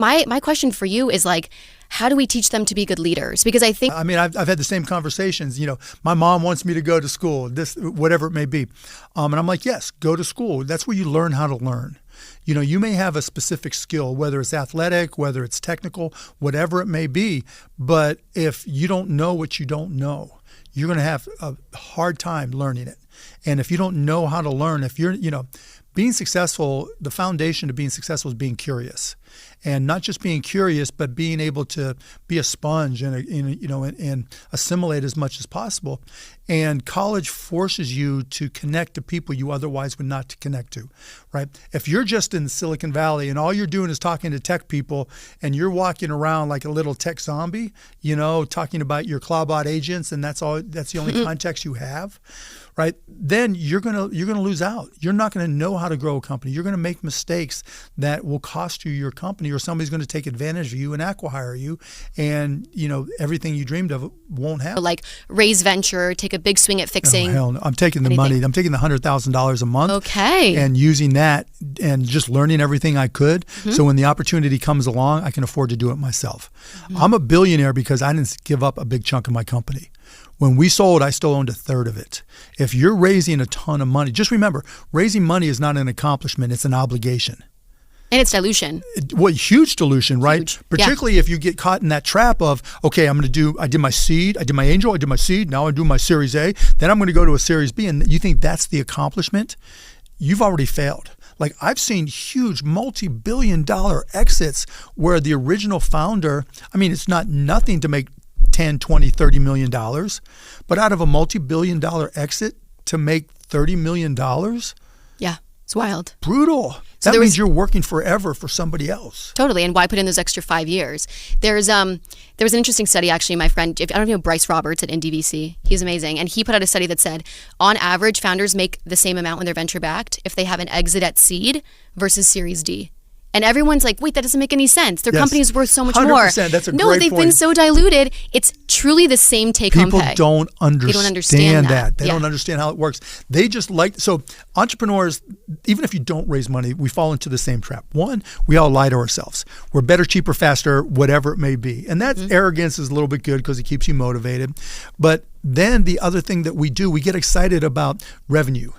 My question for you is like, how do we teach them to be good leaders? Because I think, I mean, I've had the same conversations. My mom wants me to go to school, this, whatever it may be. And I'm like, yes, go to school. That's where you learn how to learn. You may have a specific skill, whether it's athletic, whether it's technical, whatever it may be. But if you don't know what you don't know, you're going to have a hard time learning it. And if you don't know how to learn, if you're, being successful, the foundation to being successful is being curious. And not just being curious, but being able to be a sponge and assimilate as much as possible. And college forces you to connect to people you otherwise would not connect to, right? If you're just in Silicon Valley and all you're doing is talking to tech people and you're walking around like a little tech zombie, talking about your Cloudbot agents, and that's the only context you have, right? Then you're gonna lose out. You're not gonna know how to grow a company. You're gonna make mistakes that will cost you your company, or somebody's gonna take advantage of you and acqui-hire you, and everything you dreamed of won't happen. Like raise venture, take a big swing at fixing. Oh, hell no. I'm taking the money. I'm taking the $100,000 a month. Okay. And using that and just learning everything I could. So when the opportunity comes along, I can afford to do it myself. I'm a billionaire because I didn't give up a big chunk of my company. When we sold, I still owned a third of it. If you're raising a ton of money, just remember, raising money is not an accomplishment, it's an obligation. And it's dilution. Well, huge dilution, right? Huge. Particularly if you get caught in that trap of, okay, I did my seed, I did my angel, I did my seed, now I do my Series A, then I'm going to go to a Series B, and you think that's the accomplishment? You've already failed. Like, I've seen huge multi-billion-dollar exits where the original founder, it's not nothing to make 10, 20, $30 million, but out of a multi-billion-dollar exit to make $30 million? Yeah, it's wild. Brutal. So that means you're working forever for somebody else. Totally. And why put in those extra 5 years? There was an interesting study, actually, my friend, I don't know if you know Bryce Roberts at NDVC. He's amazing. And he put out a study that said, on average, founders make the same amount when they're venture backed if they have an exit at seed versus Series D. And everyone's like, wait, that doesn't make any sense. Their company's worth so much 100%, more. That's a no, great they've point. been so diluted. It's truly the same take-home pay. People don't understand that. They Yeah. don't understand how it works. They just so entrepreneurs, even if you don't raise money, we fall into the same trap. One, we all lie to ourselves. We're better, cheaper, faster, whatever it may be. And that arrogance is a little bit good because it keeps you motivated. But then the other thing that we do, we get excited about revenue.